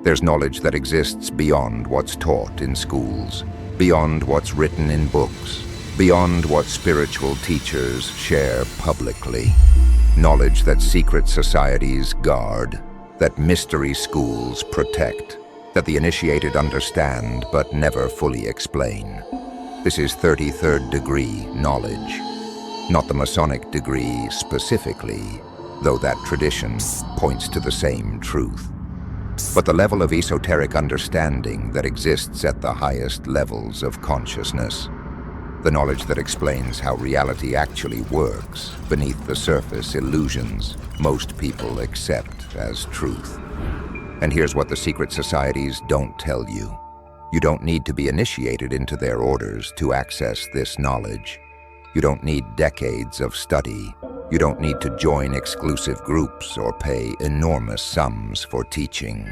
There's knowledge that exists beyond what's taught in schools, beyond what's written in books, beyond what spiritual teachers share publicly. Knowledge that secret societies guard, that mystery schools protect, that the initiated understand but never fully explain. This is 33rd degree knowledge. Not the Masonic degree specifically, though that tradition points to the same truth. But the level of esoteric understanding that exists at the highest levels of consciousness. The knowledge that explains how reality actually works beneath the surface illusions most people accept as truth. And here's what the secret societies don't tell you. You don't need to be initiated into their orders to access this knowledge. You don't need decades of study. You don't need to join exclusive groups or pay enormous sums for teaching.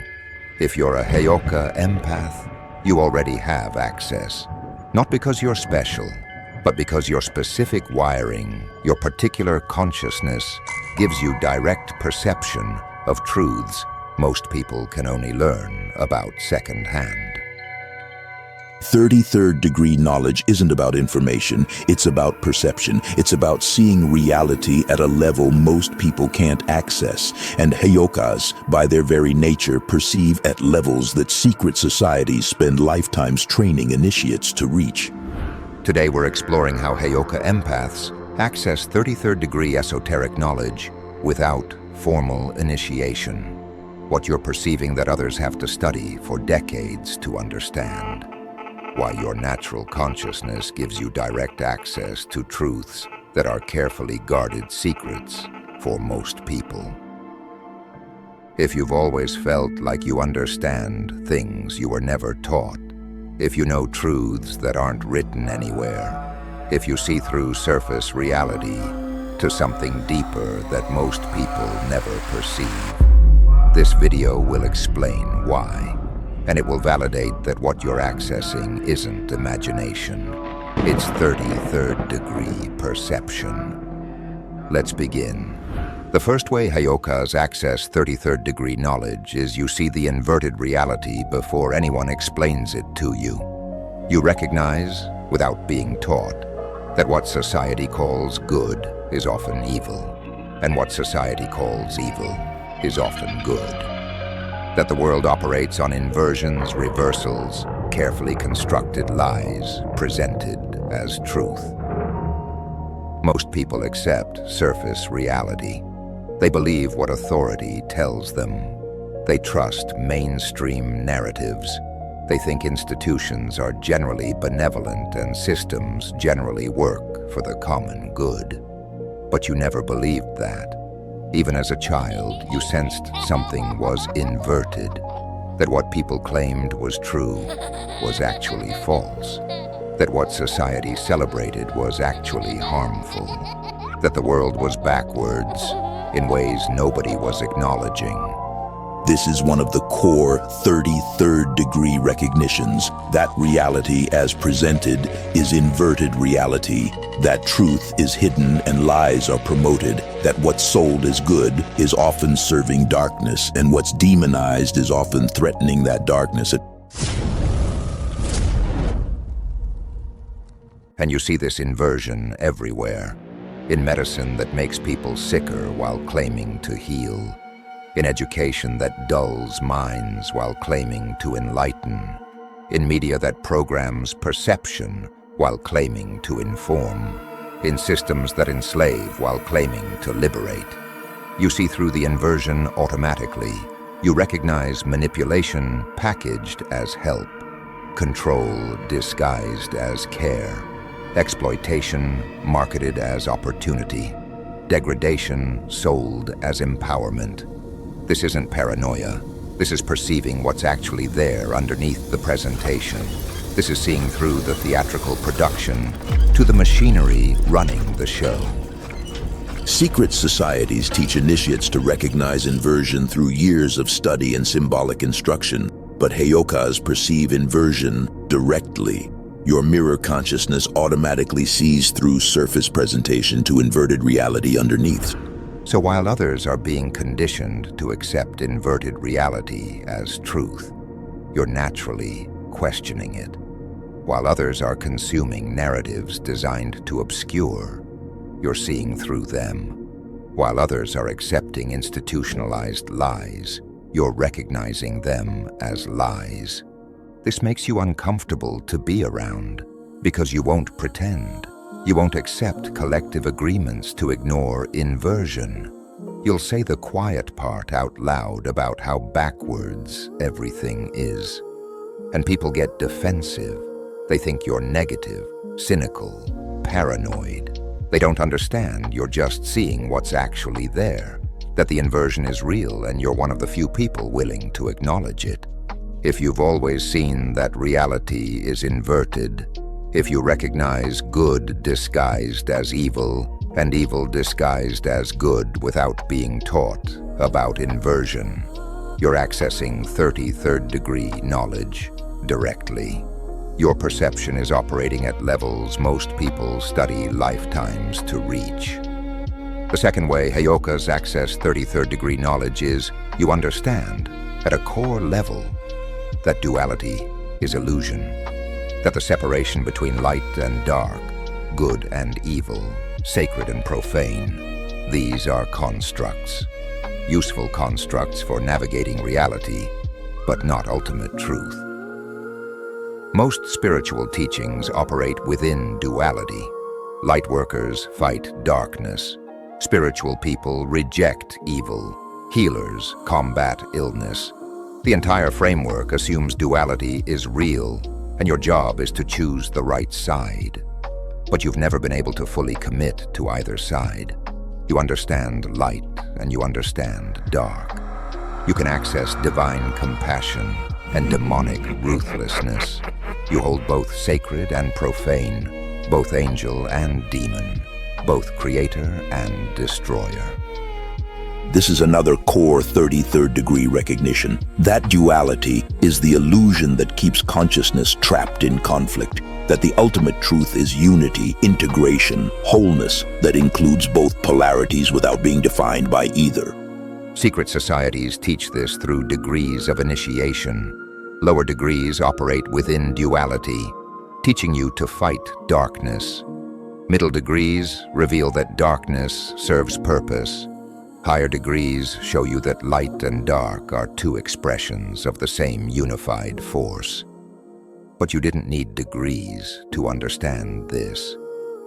If you're a Heyoka empath, you already have access. Not because you're special, but because your specific wiring, your particular consciousness, gives you direct perception of truths most people can only learn about secondhand. 33rd degree knowledge isn't about information, it's about perception. It's about seeing reality at a level most people can't access. And Heyokas, by their very nature, perceive at levels that secret societies spend lifetimes training initiates to reach. Today we're exploring how Heyoka empaths access 33rd degree esoteric knowledge without formal initiation. What you're perceiving that others have to study for decades to understand. Why your natural consciousness gives you direct access to truths that are carefully guarded secrets for most people. If you've always felt like you understand things you were never taught, if you know truths that aren't written anywhere, if you see through surface reality to something deeper that most people never perceive, this video will explain why. And it will validate that what you're accessing isn't imagination. It's 33rd degree perception. Let's begin. The first way Heyokas access 33rd degree knowledge is you see the inverted reality before anyone explains it to you. You recognize, without being taught, that what society calls good is often evil, and what society calls evil is often good. That the world operates on inversions, reversals, carefully constructed lies presented as truth. Most people accept surface reality. They believe what authority tells them. They trust mainstream narratives. They think institutions are generally benevolent and systems generally work for the common good. But you never believed that. Even as a child, you sensed something was inverted, that what people claimed was true was actually false, that what society celebrated was actually harmful, that the world was backwards in ways nobody was acknowledging. This is one of the core 33rd degree recognitions. That reality as presented is inverted reality. That truth is hidden and lies are promoted. That what's sold as good is often serving darkness, and what's demonized is often threatening that darkness. And you see this inversion everywhere. In medicine that makes people sicker while claiming to heal. In education that dulls minds while claiming to enlighten. In media that programs perception while claiming to inform. In systems that enslave while claiming to liberate. You see through the inversion automatically. You recognize manipulation packaged as help. Control disguised as care. Exploitation marketed as opportunity. Degradation sold as empowerment. This isn't paranoia. This is perceiving what's actually there underneath the presentation. This is seeing through the theatrical production to the machinery running the show. Secret societies teach initiates to recognize inversion through years of study and symbolic instruction, but Heyokas perceive inversion directly. Your mirror consciousness automatically sees through surface presentation to inverted reality underneath. So while others are being conditioned to accept inverted reality as truth, you're naturally questioning it. While others are consuming narratives designed to obscure, you're seeing through them. While others are accepting institutionalized lies, you're recognizing them as lies. This makes you uncomfortable to be around because you won't pretend. You won't accept collective agreements to ignore inversion. You'll say the quiet part out loud about how backwards everything is. And people get defensive. They think you're negative, cynical, paranoid. They don't understand you're just seeing what's actually there, that the inversion is real and you're one of the few people willing to acknowledge it. If you've always seen that reality is inverted, if you recognize good disguised as evil and evil disguised as good without being taught about inversion, you're accessing 33rd degree knowledge directly. Your perception is operating at levels most people study lifetimes to reach. The second way Heyokas access 33rd degree knowledge is you understand, at a core level, that duality is illusion, that the separation between light and dark, good and evil, sacred and profane, these are constructs. Useful constructs for navigating reality, but not ultimate truth. Most spiritual teachings operate within duality. Lightworkers fight darkness. Spiritual people reject evil. Healers combat illness. The entire framework assumes duality is real, and your job is to choose the right side. But you've never been able to fully commit to either side. You understand light and you understand dark. You can access divine compassion and demonic ruthlessness. You hold both sacred and profane, both angel and demon, both creator and destroyer. This is another core 33rd degree recognition. That duality is the illusion that keeps consciousness trapped in conflict, that the ultimate truth is unity, integration, wholeness that includes both polarities without being defined by either. Secret societies teach this through degrees of initiation. Lower degrees operate within duality, teaching you to fight darkness. Middle degrees reveal that darkness serves purpose. Higher degrees show you that light and dark are two expressions of the same unified force. But you didn't need degrees to understand this.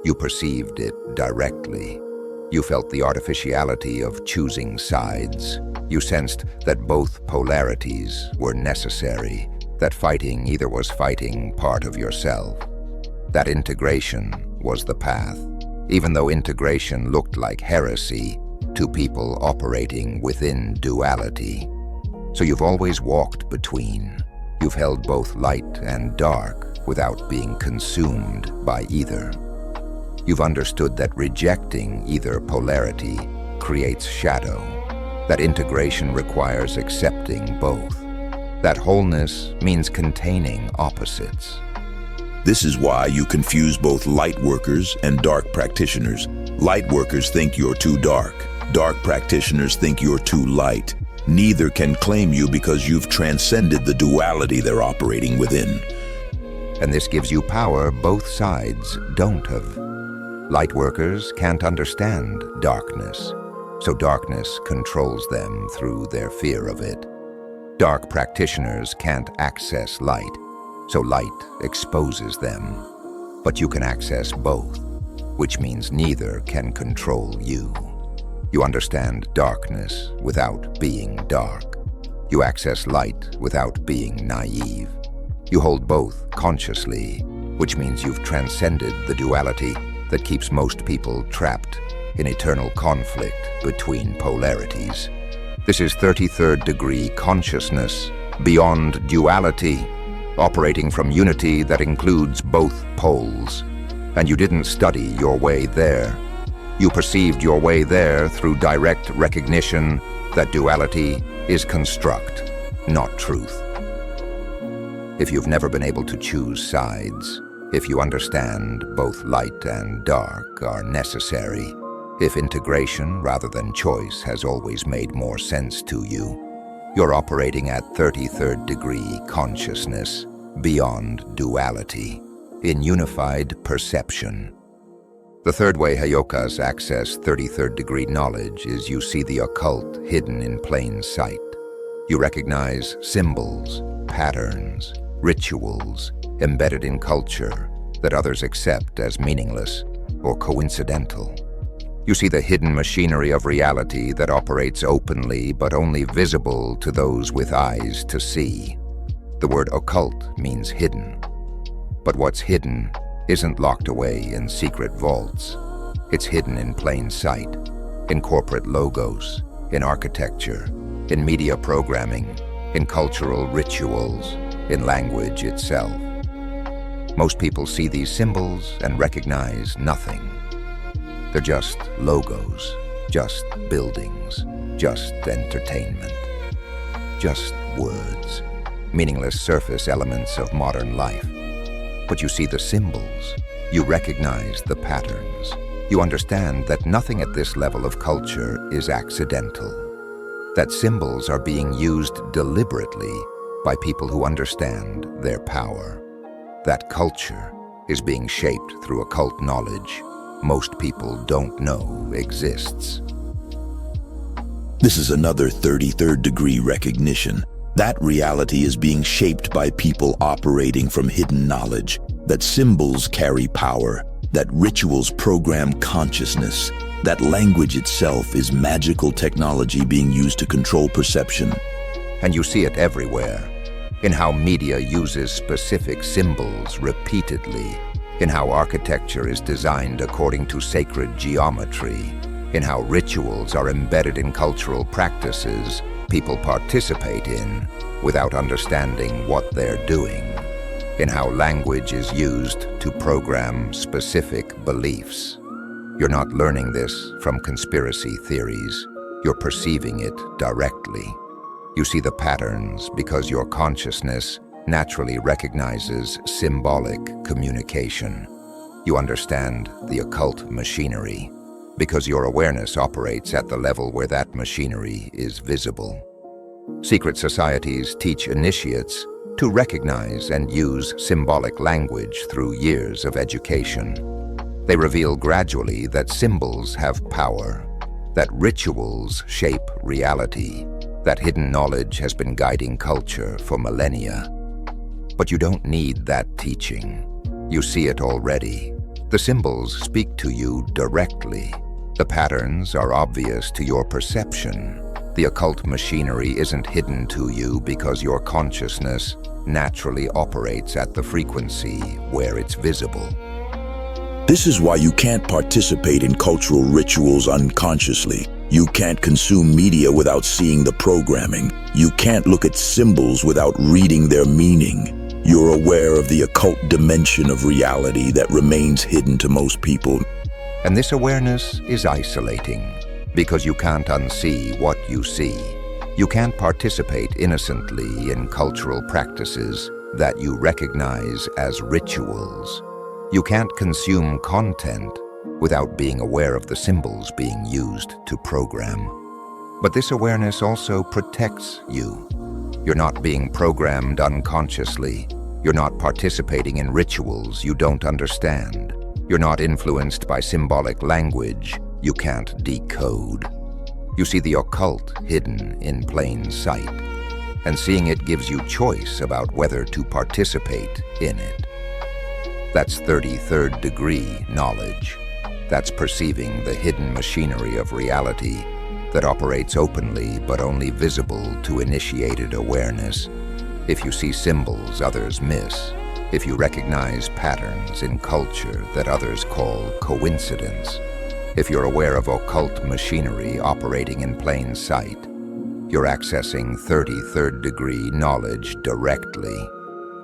You perceived it directly. You felt the artificiality of choosing sides. You sensed that both polarities were necessary, that fighting either was fighting part of yourself. That integration was the path, even though integration looked like heresy to people operating within duality. So you've always walked between. You've held both light and dark without being consumed by either. You've understood that rejecting either polarity creates shadow, that integration requires accepting both, that wholeness means containing opposites. This is why you confuse both light workers and dark practitioners. Light workers think you're too dark. Dark practitioners think you're too light. Neither can claim you because you've transcended the duality they're operating within. And this gives you power both sides don't have. Light workers can't understand darkness, so darkness controls them through their fear of it. Dark practitioners can't access light, so light exposes them. But you can access both, which means neither can control you. You understand darkness without being dark. You access light without being naive. You hold both consciously, which means you've transcended the duality that keeps most people trapped in eternal conflict between polarities. This is 33rd degree consciousness, beyond duality, operating from unity that includes both poles. And you didn't study your way there. You perceived your way there through direct recognition that duality is construct, not truth. If you've never been able to choose sides, if you understand both light and dark are necessary, If integration rather than choice has always made more sense to you, you're operating at 33rd degree consciousness, beyond duality, in unified perception. The third way Heyokas access 33rd degree knowledge is you see the occult hidden in plain sight. You recognize symbols, patterns, rituals embedded in culture that others accept as meaningless or coincidental. You see the hidden machinery of reality that operates openly but only visible to those with eyes to see. The word occult means hidden. But what's hidden isn't locked away in secret vaults. It's hidden in plain sight, in corporate logos, in architecture, in media programming, in cultural rituals, in language itself. Most people see these symbols and recognize nothing. They're just logos, just buildings, just entertainment, just words, meaningless surface elements of modern life. But you see the symbols, you recognize the patterns, you understand that nothing at this level of culture is accidental, that symbols are being used deliberately by people who understand their power, that culture is being shaped through occult knowledge most people don't know exists. This is another 33rd degree recognition. That reality is being shaped by people operating from hidden knowledge, that symbols carry power, that rituals program consciousness, that language itself is magical technology being used to control perception. And you see it everywhere, in how media uses specific symbols repeatedly, in how architecture is designed according to sacred geometry, in how rituals are embedded in cultural practices people participate in without understanding what they're doing, in how language is used to program specific beliefs. You're not learning this from conspiracy theories. You're perceiving it directly. You see the patterns because your consciousness naturally recognizes symbolic communication. You understand the occult machinery because your awareness operates at the level where that machinery is visible. Secret societies teach initiates to recognize and use symbolic language through years of education. They reveal gradually that symbols have power, that rituals shape reality, that hidden knowledge has been guiding culture for millennia. But you don't need that teaching. You see it already. The symbols speak to you directly. The patterns are obvious to your perception. The occult machinery isn't hidden to you because your consciousness naturally operates at the frequency where it's visible. This is why you can't participate in cultural rituals unconsciously. You can't consume media without seeing the programming. You can't look at symbols without reading their meaning. You're aware of the occult dimension of reality that remains hidden to most people. And this awareness is isolating because you can't unsee what you see. You can't participate innocently in cultural practices that you recognize as rituals. You can't consume content without being aware of the symbols being used to program. But this awareness also protects you. You're not being programmed unconsciously. You're not participating in rituals you don't understand. You're not influenced by symbolic language you can't decode. You see the occult hidden in plain sight, and seeing it gives you choice about whether to participate in it. That's 33rd degree knowledge. That's perceiving the hidden machinery of reality that operates openly but only visible to initiated awareness. If you see symbols others miss, if you recognize patterns in culture that others call coincidence, if you're aware of occult machinery operating in plain sight, you're accessing 33rd degree knowledge directly.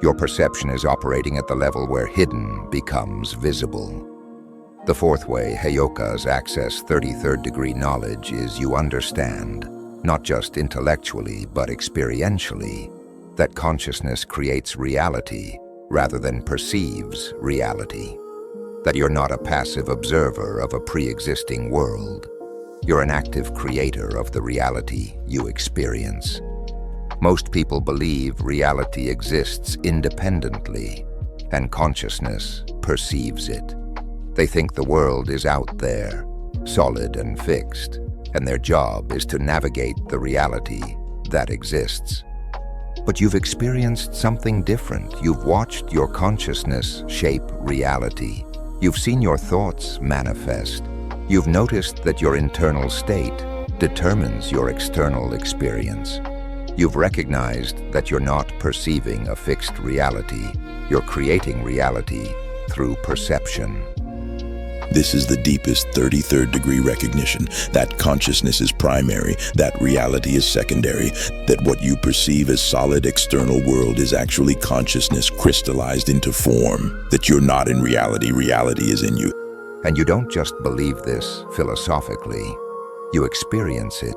Your perception is operating at the level where hidden becomes visible. The fourth way Heyokas access 33rd degree knowledge is you understand, not just intellectually but experientially, that consciousness creates reality rather than perceives reality. that you're not a passive observer of a pre-existing world. You're an active creator of the reality you experience. Most people believe reality exists independently, and consciousness perceives it. They think the world is out there, solid and fixed, and their job is to navigate the reality that exists. But you've experienced something different. You've watched your consciousness shape reality. You've seen your thoughts manifest. You've noticed that your internal state determines your external experience. You've recognized that you're not perceiving a fixed reality. You're creating reality through perception. This is the deepest 33rd degree recognition, that consciousness is primary, that reality is secondary, that what you perceive as solid external world is actually consciousness crystallized into form, that you're not in reality, reality is in you. And you don't just believe this philosophically, you experience it.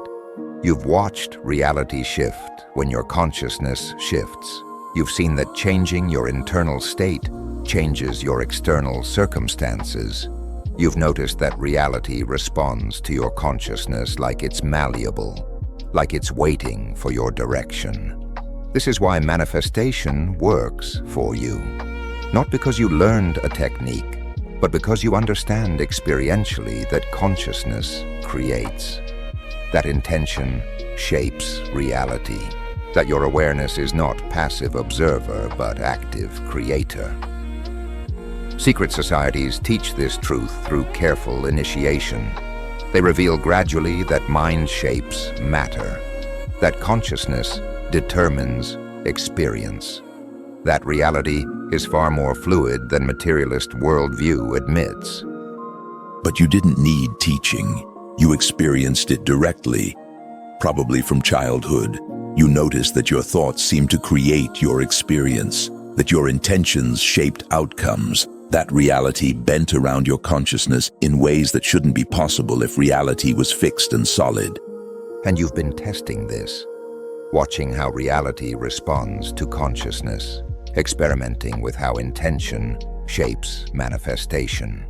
You've watched reality shift when your consciousness shifts. You've seen that changing your internal state changes your external circumstances. You've noticed that reality responds to your consciousness like it's malleable, like it's waiting for your direction. This is why manifestation works for you. Not because you learned a technique, but because you understand experientially that consciousness creates, that intention shapes reality, that your awareness is not passive observer but active creator. Secret societies teach this truth through careful initiation. They reveal gradually that mind shapes matter, that consciousness determines experience, that reality is far more fluid than materialist worldview admits. But you didn't need teaching. You experienced it directly, probably from childhood. You noticed that your thoughts seemed to create your experience, that your intentions shaped outcomes, that reality bent around your consciousness in ways that shouldn't be possible if reality was fixed and solid. And you've been testing this, watching how reality responds to consciousness, experimenting with how intention shapes manifestation,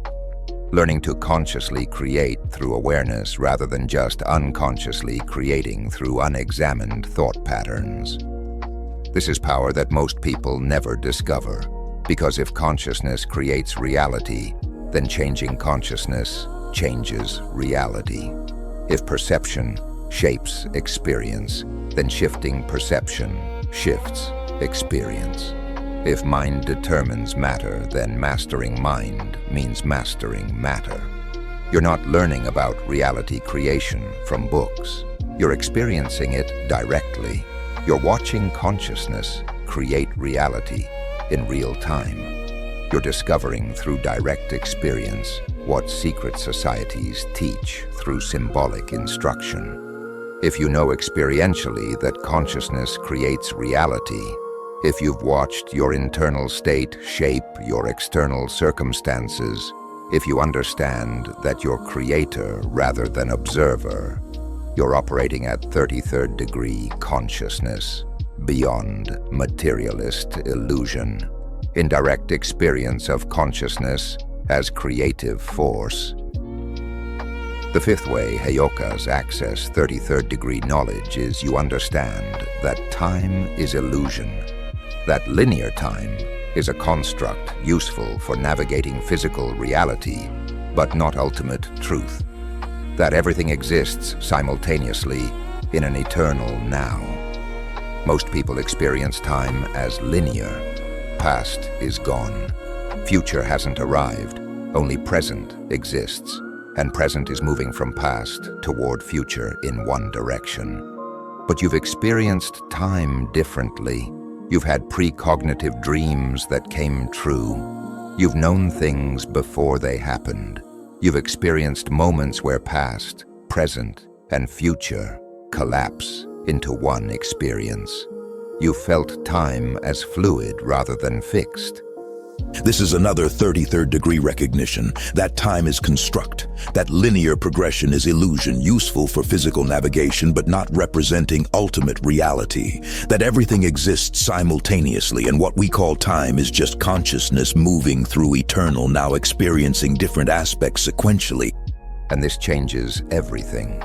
learning to consciously create through awareness rather than just unconsciously creating through unexamined thought patterns. This is power that most people never discover, because if consciousness creates reality, then changing consciousness changes reality. If perception shapes experience, then shifting perception shifts experience. If mind determines matter, then mastering mind means mastering matter. You're not learning about reality creation from books. You're experiencing it directly. You're watching consciousness create reality in real time. You're discovering through direct experience what secret societies teach through symbolic instruction. If you know experientially that consciousness creates reality, if you've watched your internal state shape your external circumstances, if you understand that you're creator rather than observer, you're operating at 33rd degree consciousness, beyond materialist illusion, in direct experience of consciousness as creative force. The fifth way Heyokas access 33rd degree knowledge is you understand that time is illusion, that linear time is a construct useful for navigating physical reality, but not ultimate truth, that everything exists simultaneously in an eternal now. Most people experience time as linear. Past is gone. Future hasn't arrived. Only present exists. And present is moving from past toward future in one direction. But you've experienced time differently. You've had precognitive dreams that came true. You've known things before they happened. You've experienced moments where past, present, and future collapse into one experience. You felt time as fluid rather than fixed. This is another 33rd degree recognition that time is construct, that linear progression is illusion, useful for physical navigation but not representing ultimate reality, that everything exists simultaneously and what we call time is just consciousness moving through eternal, now experiencing different aspects sequentially. And this changes everything.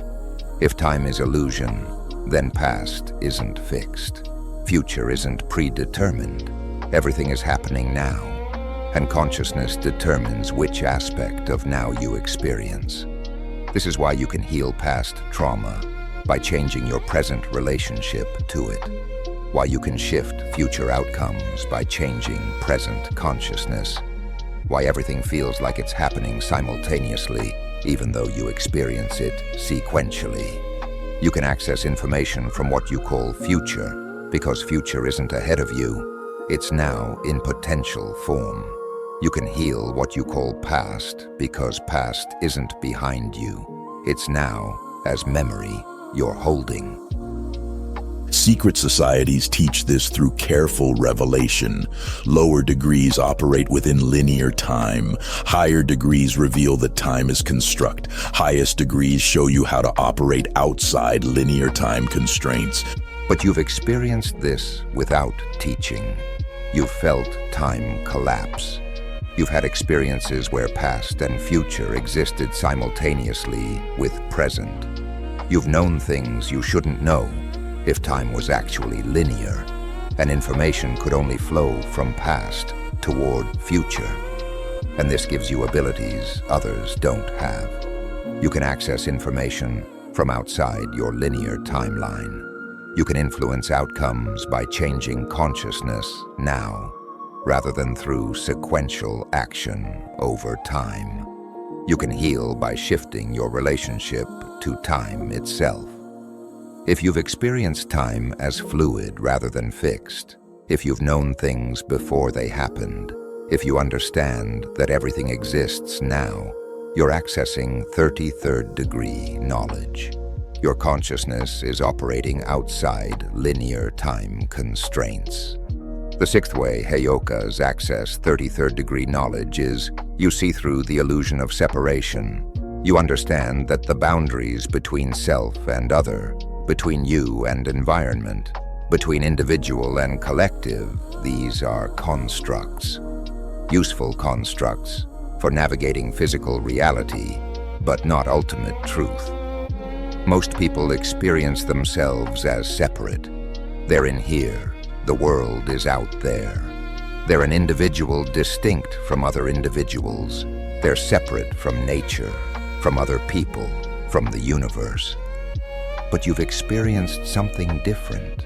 If time is illusion, then past isn't fixed. Future isn't predetermined. Everything is happening now, and consciousness determines which aspect of now you experience. This is why you can heal past trauma by changing your present relationship to it. Why you can shift future outcomes by changing present consciousness. Why everything feels like it's happening simultaneously, even though you experience it sequentially. You can access information from what you call future, because future isn't ahead of you, it's now in potential form. You can heal what you call past, because past isn't behind you, it's now, as memory, you're holding. Secret societies teach this through careful revelation. Lower degrees operate within linear time. Higher degrees reveal that time is construct. Highest degrees show you how to operate outside linear time constraints. But you've experienced this without teaching. You've felt time collapse. You've had experiences where past and future existed simultaneously with present. You've known things you shouldn't know. If time was actually linear, and information could only flow from past toward future. And this gives you abilities others don't have. You can access information from outside your linear timeline. You can influence outcomes by changing consciousness now, rather than through sequential action over time. You can heal by shifting your relationship to time itself. If you've experienced time as fluid rather than fixed, if you've known things before they happened, if you understand that everything exists now, you're accessing 33rd degree knowledge. Your consciousness is operating outside linear time constraints. The sixth way Heyokas access 33rd degree knowledge is you see through the illusion of separation. You understand that the boundaries between self and other, between you and environment, between individual and collective, these are constructs. Useful constructs for navigating physical reality, but not ultimate truth. Most people experience themselves as separate. They're in here, the world is out there. They're an individual distinct from other individuals. They're separate from nature, from other people, from the universe. But you've experienced something different.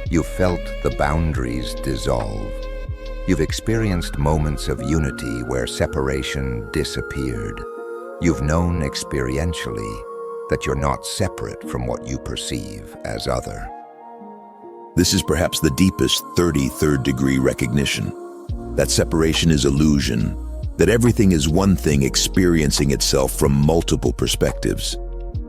You've felt the boundaries dissolve. You've experienced moments of unity where separation disappeared. You've known experientially that you're not separate from what you perceive as other. This is perhaps the deepest 33rd degree recognition. That separation is illusion, that everything is one thing experiencing itself from multiple perspectives.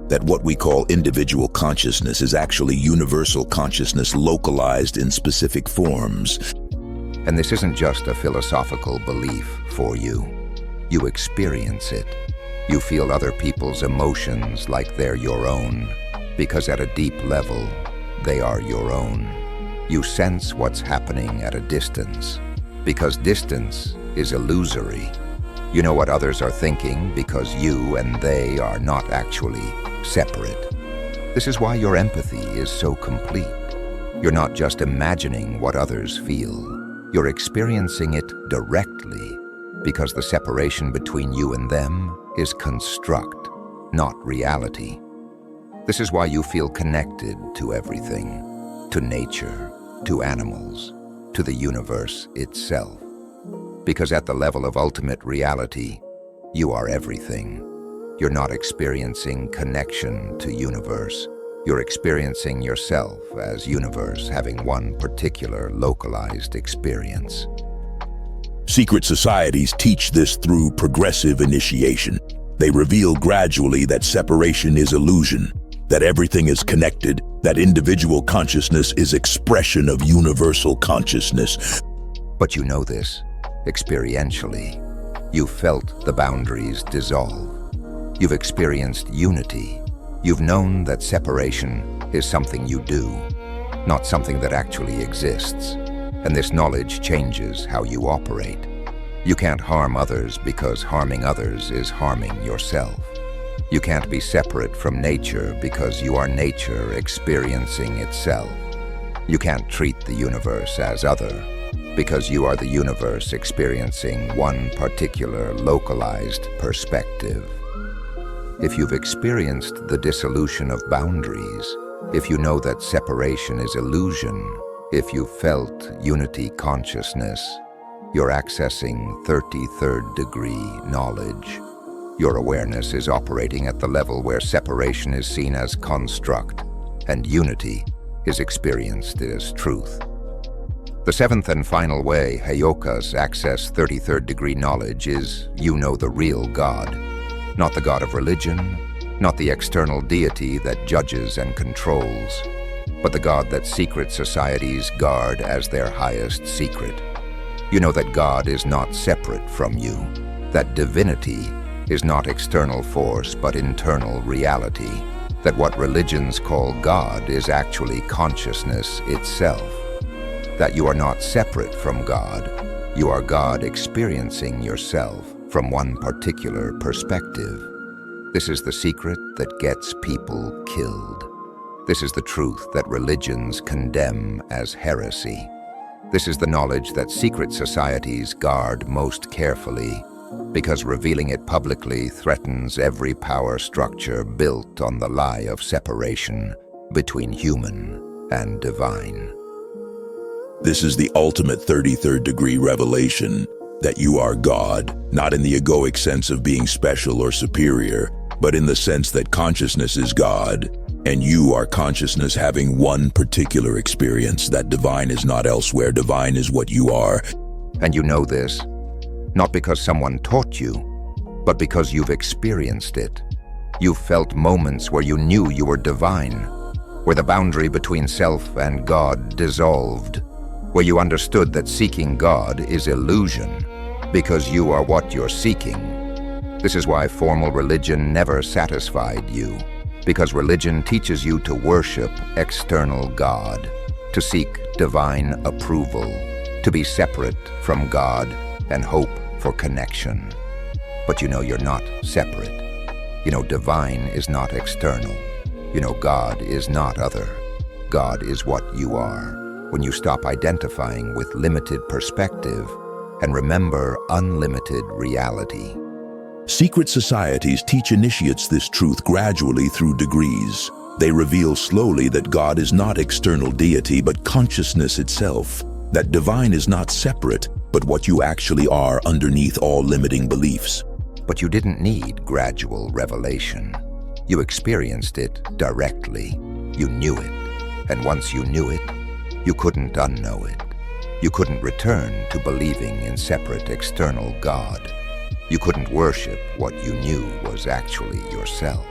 That what we call individual consciousness is actually universal consciousness localized in specific forms. And this isn't just a philosophical belief for you. You experience it. You feel other people's emotions like they're your own, because at a deep level, they are your own. You sense what's happening at a distance, because distance is illusory. You know what others are thinking because you and they are not actually separate. This is why your empathy is so complete. You're not just imagining what others feel. You're experiencing it directly, because the separation between you and them is construct, not reality. This is why you feel connected to everything, to nature, to animals, to the universe itself. Because at the level of ultimate reality, you are everything. You're not experiencing connection to universe. You're experiencing yourself as universe having one particular localized experience. Secret societies teach this through progressive initiation. They reveal gradually that separation is illusion, that everything is connected, that individual consciousness is expression of universal consciousness. But you know this, experientially. You've felt the boundaries dissolve. You've experienced unity. You've known that separation is something you do, not something that actually exists. And this knowledge changes how you operate. You can't harm others because harming others is harming yourself. You can't be separate from nature because you are nature experiencing itself. You can't treat the universe as other because you are the universe experiencing one particular localized perspective. If you've experienced the dissolution of boundaries, if you know that separation is illusion, if you've felt unity consciousness, you're accessing 33rd degree knowledge. Your awareness is operating at the level where separation is seen as construct and unity is experienced as truth. The seventh and final way Heyokas access 33rd degree knowledge is you know the real God. Not the God of religion, not the external deity that judges and controls, but the God that secret societies guard as their highest secret. You know that God is not separate from you, that divinity is not external force but internal reality, that what religions call God is actually consciousness itself, that you are not separate from God, you are God experiencing yourself from one particular perspective. This is the secret that gets people killed. This is the truth that religions condemn as heresy. This is the knowledge that secret societies guard most carefully, because revealing it publicly threatens every power structure built on the lie of separation between human and divine. This is the ultimate 33rd degree revelation, that you are God, not in the egoic sense of being special or superior, but in the sense that consciousness is God, and you are consciousness having one particular experience, that divine is not elsewhere, divine is what you are. And you know this, not because someone taught you, but because you've experienced it. You've felt moments where you knew you were divine, where the boundary between self and God dissolved, where you understood that seeking God is illusion, because you are what you're seeking. This is why formal religion never satisfied you, because religion teaches you to worship external God, to seek divine approval, to be separate from God and hope for connection. But you know you're not separate. You know divine is not external. You know God is not other. God is what you are. When you stop identifying with limited perspective and remember unlimited reality. Secret societies teach initiates this truth gradually through degrees. They reveal slowly that God is not external deity but consciousness itself, that divine is not separate but what you actually are underneath all limiting beliefs. But you didn't need gradual revelation. You experienced it directly. You knew it. And once you knew it, you couldn't unknow it. You couldn't return to believing in separate external God. You couldn't worship what you knew was actually yourself.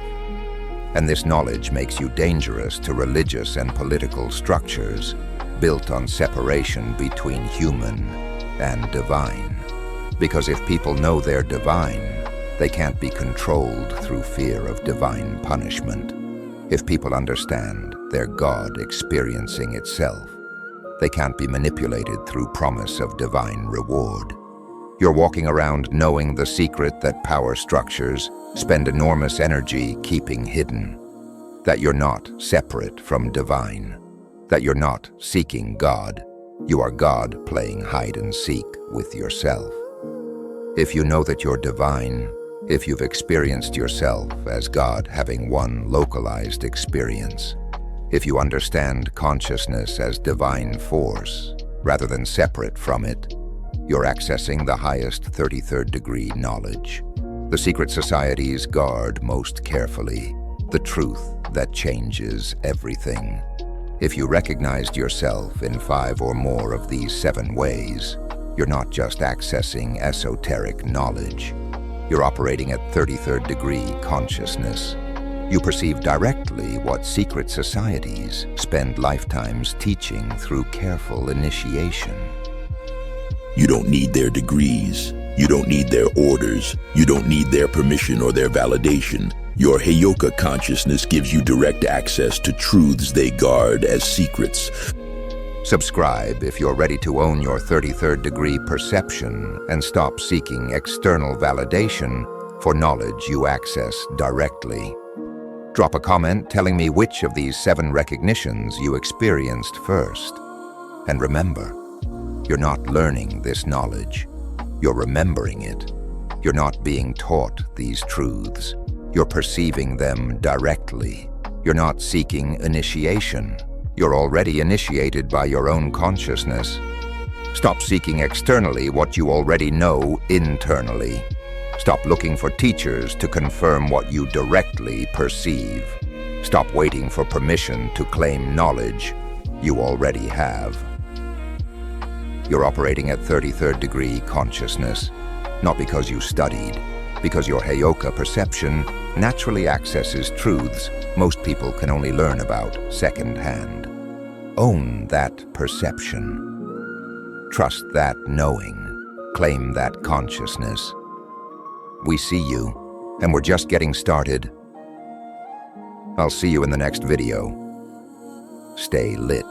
And this knowledge makes you dangerous to religious and political structures built on separation between human and divine. Because if people know they're divine, they can't be controlled through fear of divine punishment. If people understand they're God experiencing itself, they can't be manipulated through promise of divine reward. You're walking around knowing the secret that power structures spend enormous energy keeping hidden, that you're not separate from divine, that you're not seeking God. You are God playing hide and seek with yourself. If you know that you're divine, if you've experienced yourself as God having one localized experience, if you understand consciousness as divine force rather than separate from it, you're accessing the highest 33rd degree knowledge. The secret societies guard most carefully the truth that changes everything. If you recognized yourself in 5 or more of these 7 ways, you're not just accessing esoteric knowledge. You're operating at 33rd degree consciousness. You perceive directly what secret societies spend lifetimes teaching through careful initiation. You don't need their degrees. You don't need their orders. You don't need their permission or their validation. Your Heyoka consciousness gives you direct access to truths they guard as secrets. Subscribe if you're ready to own your 33rd degree perception and stop seeking external validation for knowledge you access directly. Drop a comment telling me which of these 7 recognitions you experienced first. And remember, you're not learning this knowledge. You're remembering it. You're not being taught these truths. You're perceiving them directly. You're not seeking initiation. You're already initiated by your own consciousness. Stop seeking externally what you already know internally. Stop looking for teachers to confirm what you directly perceive. Stop waiting for permission to claim knowledge you already have. You're operating at 33rd degree consciousness, not because you studied, because your Heyoka perception naturally accesses truths most people can only learn about secondhand. Own that perception. Trust that knowing. Claim that consciousness. We see you, and we're just getting started. I'll see you in the next video. Stay lit.